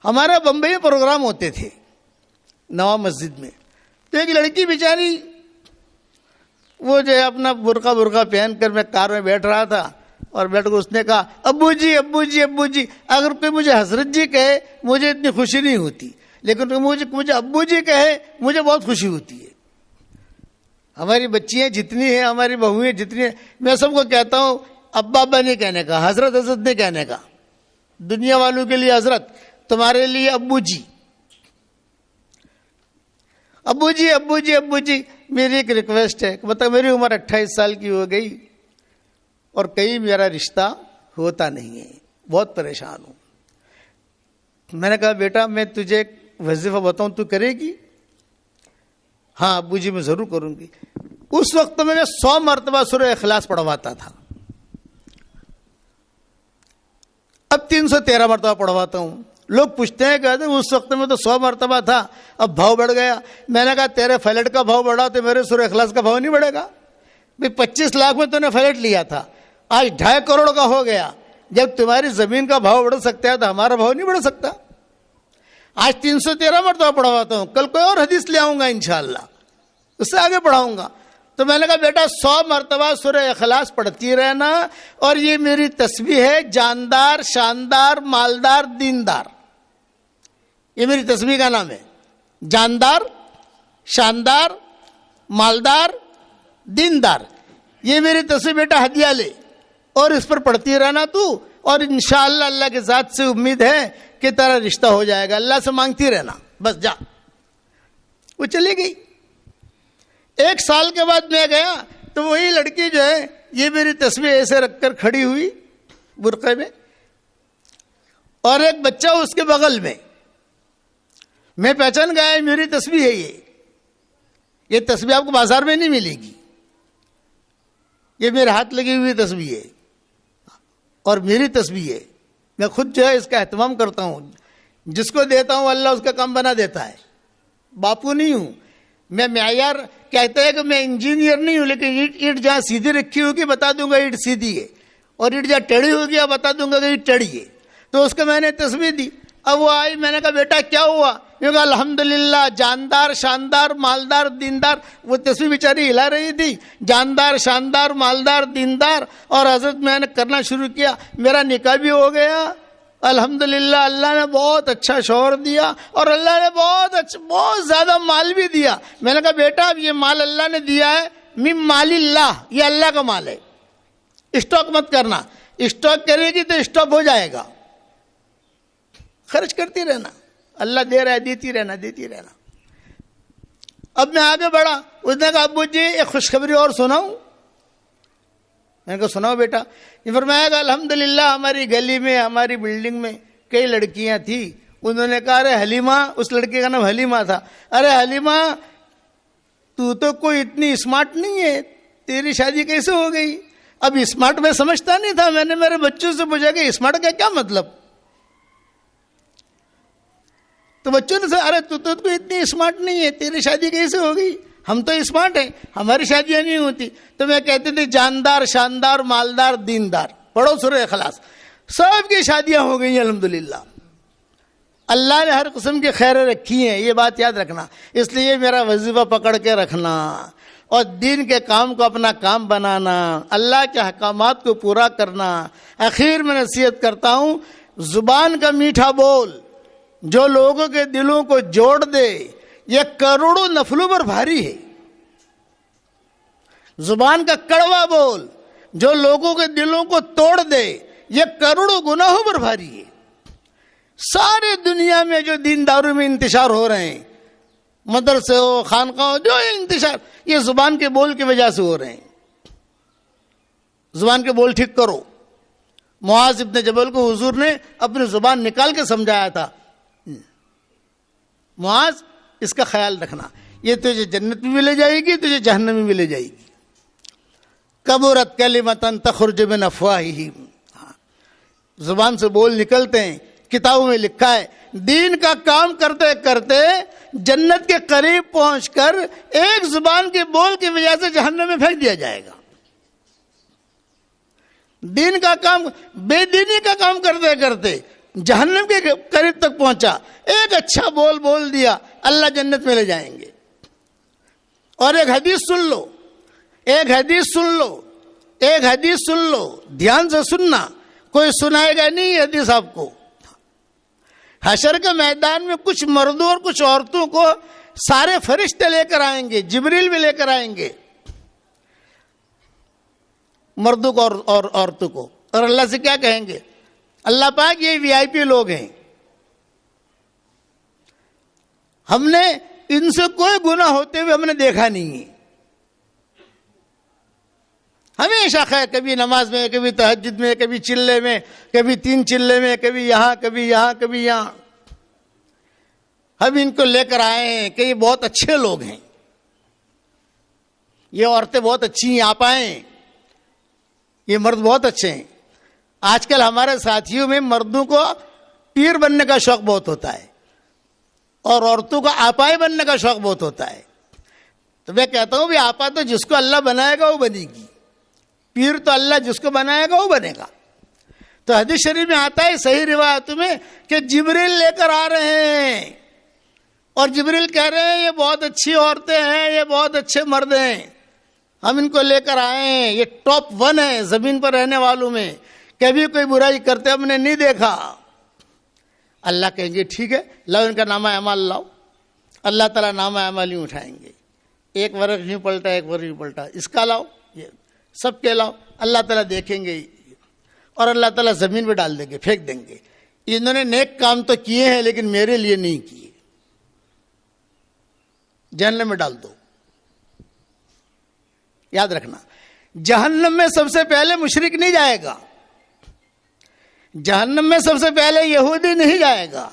ہمارے بمبئی میں پروگرام ہوتے تھے نواب مسجد میں، تو ایک لڑکی بیچاری وہ جو ہے اپنا برقع پہن کر میں کار میں بیٹھ رہا تھا، اور بیٹھ کر اس نے کہا ابو جی ابو جی ابو جی، اگر کوئی مجھے حضرت جی کہے مجھے اتنی خوشی نہیں ہوتی، لیکن مجھے ابو جی کہے مجھے بہت خوشی ہوتی ہے۔ ہماری بچیاں جتنی ہیں، ہماری بہویں جتنی ہیں، میں سب کو کہتا ہوں ابا ابا نہیں کہنے کا، حضرت حضرت نہیں کہنے کا۔ دنیا والوں کے لیے حضرت، تمہارے لیے ابو جی، ابو جی ابو جی ابو جی۔ میری ایک ریکویسٹ ہے، مطلب میری عمر 28 سال کی ہو گئی اور کہیں میرا رشتہ ہوتا نہیں ہے، بہت پریشان ہوں۔ میں نے کہا بیٹا میں تجھے ایک وظیفہ بتاؤں، تو کرے گی؟ ہاں ابو جی میں ضرور کروں گی۔ اس وقت میں نے 100 مرتبہ سورہ اخلاص پڑھواتا تھا، اب 313 مرتبہ پڑھواتا ہوں۔ لوگ پوچھتے ہیں کہ اس وقت میں تو 100 مرتبہ تھا، اب بھاؤ بڑھ گیا۔ میں نے کہا تیرے فلیٹ کا بھاؤ بڑھا تو میرے سورہ اخلاص کا بھاؤ نہیں بڑھے گا؟ 25 لاکھ میں تو نے فلیٹ لیا تھا، آج 2.5 کروڑ کا ہو گیا۔ جب تمہاری زمین کا بھاؤ بڑھ سکتا ہے تو ہمارا بھاؤ نہیں بڑھ سکتا؟ آج 313 مرتبہ پڑھواتا ہوں، کل کوئی اور حدیث لے آؤں گا انشاءاللہ، اس سے آگے پڑھاؤں گا۔ تو میں نے کہا بیٹا 100 مرتبہ سورہ اخلاص پڑھتی رہنا، اور یہ میری تسبیح ہے، جاندار شاندار مالدار دیندار، یہ میری تسبیح کا نام ہے، جاندار شاندار مالدار دیندار۔ یہ میری تسبیح بیٹا ہدیہ لے اور اس پر پڑھتی رہنا تو، اور انشاءاللہ اللہ کے ذات سے امید ہے کہ تیرا رشتہ ہو جائے گا، اللہ سے مانگتی رہنا، بس جا۔ وہ چلی گئی۔ 1 سال کے بعد میں گیا تو وہی لڑکی جو ہے یہ میری تسبیح ایسے رکھ کر کھڑی ہوئی برقعے میں، اور ایک بچہ اس کے بغل میں۔ میں پہچان گیا میری تسبیح ہے یہ تسبیح آپ کو بازار میں نہیں ملے گی، یہ میرے ہاتھ لگی ہوئی تسبیح ہے اور میری تسبیح ہے۔ میں خود جو ہے اس کا اہتمام کرتا ہوں، جس کو دیتا ہوں اللہ اس کا کام بنا دیتا ہے۔ باپو نہیں ہوں میں، معیار کہتا ہے کہ میں انجینئر نہیں ہوں، لیکن اینٹ جہاں سیدھی رکھی ہوگی بتا دوں گا اینٹ سیدھی ہے، اور اینٹ جہاں ٹیڑھی ہوگی بتا دوں گا کہ اینٹ ٹیڑھی ہے۔ تو اس کو میں نے تسبیح دی، اب وہ آئی، میں نے کہا بیٹا کیا ہوا؟ یہ کہا الحمدللہ جاندار شاندار مالدار دیندار۔ وہ تسبیح بیچاری ہلا رہی تھی، جاندار شاندار مالدار دیندار، اور حضرت میں نے کرنا شروع کیا، میرا نکاح بھی ہو گیا الحمدللہ۔ اللہ نے بہت اچھا شوہر دیا، اور اللہ نے بہت زیادہ مال بھی دیا۔ میں نے کہا بیٹا اب یہ مال اللہ نے دیا ہے، من مال اللہ، یہ اللہ کا مال ہے، اسٹاک مت کرنا، اسٹاک کرے گی تو اسٹاپ ہو جائے گا، خرچ کرتی رہنا، اللہ دے رہا ہے دیتی رہنا دیتی رہنا۔ اب میں آگے بڑھا، اس نے کہا ابو جی ایک خوشخبری اور سناؤں؟ میں نے کہا سناؤ بیٹا۔ یہ فرمایا کہ الحمدللہ ہماری گلی میں ہماری بلڈنگ میں کئی لڑکیاں تھیں، انہوں نے کہا ارے حلیمہ، اس لڑکے کا نام حلیمہ تھا، ارے حلیمہ تو کوئی اتنی اسمارٹ نہیں ہے، تیری شادی کیسے ہو گئی؟ اب اسمارٹ میں سمجھتا نہیں تھا، میں نے میرے بچوں سے پوچھا کہ اسمارٹ کا کیا مطلب؟ تو بچوں نے ارے تو کوئی اتنی اسمارٹ نہیں ہے، تیری شادی کیسے ہو گئی؟ ہم تو اسمارٹ ہیں، ہماری شادیاں نہیں ہوتی۔ تو میں کہتے تھے جاندار شاندار مالدار دیندار، پڑھو سورہ اخلاص، سب کی شادیاں ہو گئی الحمدللہ۔ اللہ نے ہر قسم کی خیریں رکھی ہیں، یہ بات یاد رکھنا۔ اس لیے میرا وظیفہ پکڑ کے رکھنا اور دین کے کام کو اپنا کام بنانا، اللہ کے احکامات کو پورا کرنا۔ آخر میں نصیحت کرتا ہوں، زبان کا میٹھا بول جو لوگوں کے دلوں کو جوڑ دے یہ کروڑوں نفلوں پر بھاری ہے۔ زبان کا کڑوا بول جو لوگوں کے دلوں کو توڑ دے یہ کروڑوں گناہوں پر بھاری ہے۔ سارے دنیا میں جو دینداروں میں انتشار ہو رہے ہیں، مدرسے ہو خانقاہ ہو، جو انتشار یہ زبان کے بول کی وجہ سے ہو رہے ہیں۔ زبان کے بول ٹھیک کرو۔ معاذ ابن جبل کو حضور نے اپنی زبان نکال کے سمجھایا تھا، معاذ اس کا خیال رکھنا، یہ تجھے جنت میں بھی لے جائے گی، تجھے جہنم میں بھی لے جائے گی۔ کبرت کلمۃ تخرج من افواہہم، زبان سے بول نکلتے ہیں، کتابوں میں لکھا ہے دین کا کام کرتے کرتے جنت کے قریب پہنچ کر ایک زبان کے بول کی وجہ سے جہنم میں پھینک دیا جائے گا۔ دین کا کام، بے دینی کا کام کرتے کرتے جہنم کے قریب تک پہنچا، ایک اچھا بول بول دیا، اللہ جنت میں لے جائیں گے۔ اور ایک حدیث سن لو، ایک حدیث سن لو، ایک حدیث سن لو، دھیان سے سننا، کوئی سنائے گا نہیں یہ حدیث آپ کو۔ حشر کے میدان میں کچھ مردوں اور کچھ عورتوں کو سارے فرشتے لے کر آئیں گے، جبریل بھی لے کر آئیں گے، مردوں کو اور عورتوں کو، اور اللہ سے کیا کہیں گے؟ اللہ پاک یہ وی آئی پی لوگ ہیں، ہم نے ان سے کوئی گناہ ہوتے ہوئے ہم نے دیکھا نہیں ہے، ہمیشہ خیر، کبھی نماز میں، کبھی تہجد میں، کبھی چلے میں، کبھی 3 چلے میں، کبھی یہاں کبھی یہاں کبھی یہاں، ہم ان کو لے کر آئے ہیں کہ یہ بہت اچھے لوگ ہیں، یہ عورتیں بہت اچھی ہیں، آپ آئیں، یہ مرد بہت اچھے ہیں۔ آج کل ہمارے ساتھیوں میں مردوں کو پیر بننے کا شوق بہت ہوتا ہے اور عورتوں کو آپائی بننے کا شوق بہت ہوتا ہے، تو میں کہتا ہوں بھی آپا تو جس کو اللہ بنائے گا وہ بنے گی، پیر تو اللہ جس کو بنائے گا وہ بنے گا۔ تو حدیث شریف میں آتا ہے صحیح روایتوں میں کہ جبریل لے کر آ رہے ہیں اور جبریل کہہ رہے ہیں یہ بہت اچھی عورتیں ہیں، یہ بہت اچھے مرد ہیں، ہم ان کو لے کر آئے ہیں، یہ ٹاپ 1 ہے زمین پر رہنے والوں میں، کبھی کوئی برائی کرتے ہم نے نہیں دیکھا۔ اللہ کہیں گے ٹھیک ہے، لاؤ ان کا نامہ اعمال لاؤ، اللہ تعالیٰ نامہ اعمال یوں اٹھائیں گے، ایک ورق یوں پلٹا، ایک ورق یوں پلٹا، اس کا لاؤ، یہ سب کے لاؤ، اللہ تعالیٰ دیکھیں گے اور اللہ تعالیٰ زمین پہ ڈال دیں گے، پھینک دیں گے، انہوں نے نیک کام تو کیے ہیں لیکن میرے لیے نہیں کیے، جہنم میں ڈال دو۔ یاد رکھنا، جہنم میں سب سے پہلے مشرک نہیں جائے گا، جہنم میں سب سے پہلے یہودی نہیں جائے گا،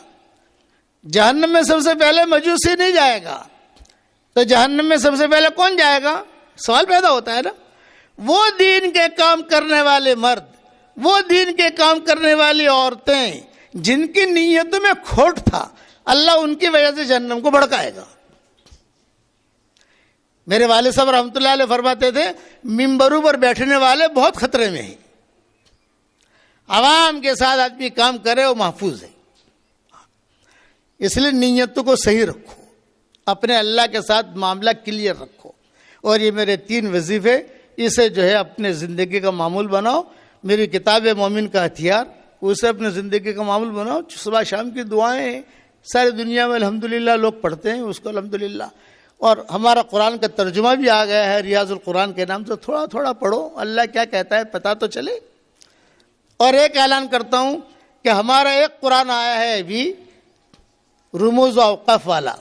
جہنم میں سب سے پہلے مجوسی نہیں جائے گا، تو جہنم میں سب سے پہلے کون جائے گا؟ سوال پیدا ہوتا ہے نا، وہ دین کے کام کرنے والے مرد، وہ دین کے کام کرنے والی عورتیں جن کی نیتوں میں کھوٹ تھا، اللہ ان کی وجہ سے جہنم کو بھڑکائے گا۔ میرے والد صاحب رحمۃ اللہ علیہ فرماتے تھے ممبروں پر بیٹھنے والے بہت خطرے میں ہیں، عوام کے ساتھ آدمی کام کرے وہ محفوظ ہے، اس لیے نیتوں کو صحیح رکھو، اپنے اللہ کے ساتھ معاملہ کلیئر رکھو، اور یہ میرے 3 وظیفے، اسے جو ہے اپنے زندگی کا معمول بناؤ۔ میری کتاب مومن کا ہتھیار، اسے اپنے زندگی کا معمول بناؤ۔ صبح شام کی دعائیں ہیں، ساری دنیا میں الحمدللہ لوگ پڑھتے ہیں اس کو الحمدللہ، اور ہمارا قرآن کا ترجمہ بھی آ گیا ہے ریاض القرآن کے نام سے، تھوڑا تھوڑا پڑھو، اللہ کیا کہتا ہے پتہ تو چلے۔ اور ایک اعلان کرتا ہوں کہ ہمارا ایک قرآن آیا ہے ابھی رموز و اوقاف والا۔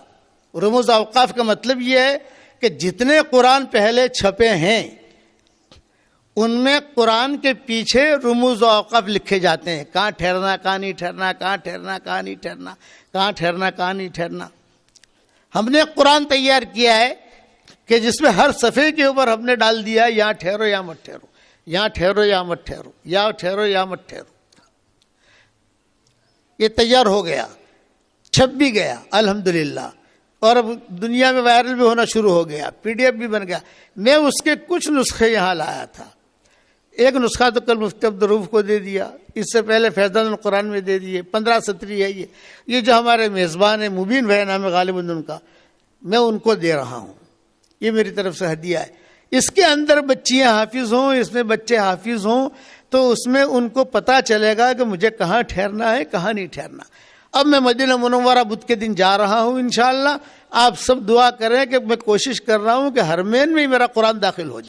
رموز و اوقاف کا مطلب یہ ہے کہ جتنے قرآن پہلے چھپے ہیں ان میں قرآن کے پیچھے رموز و اوقاف لکھے جاتے ہیں، کہاں ٹھہرنا، کہاں نہیں ٹھہرنا، کہاں ٹھہرنا، کہاں نہیں ٹھہرنا، کہاں ٹھہرنا، کہاں نہیں ٹھہرنا۔ ہم نے قرآن تیار کیا ہے کہ جس میں ہر صفحے کے اوپر ہم نے ڈال دیا یہاں ٹھہرو یا مت ٹھہرو، یہاں ٹھہرو یا مت ٹھہرو، یا ٹھہرو یا مت ٹھہرو۔ یہ تیار ہو گیا، چھپ بھی گیا الحمدللہ، اور اب دنیا میں وائرل بھی ہونا شروع ہو گیا، PDF بھی بن گیا۔ میں اس کے کچھ نسخے یہاں لایا تھا، ایک نسخہ تو کل مفتی عبدالرؤف کو دے دیا، اس سے پہلے فیضان القرآن میں دے دیے، 15 سطری ہے یہ جو ہمارے میزبان ہیں مبین بھائی نام ہے غالب ان کا، میں ان کو دے رہا ہوں، یہ میری طرف سے ہدیہ ہے۔ اس کے اندر بچیاں حافظ ہوں، اس میں بچے حافظ ہوں، تو اس میں ان کو پتہ چلے گا کہ مجھے کہاں ٹھہرنا ہے کہاں نہیں ٹھہرنا۔ اب میں مدینہ منورہ بدھ کے دن جا رہا ہوں انشاءاللہ، آپ سب دعا کریں کہ میں کوشش کر رہا ہوں کہ حرمین میں ہی میرا قرآن داخل ہو جائے۔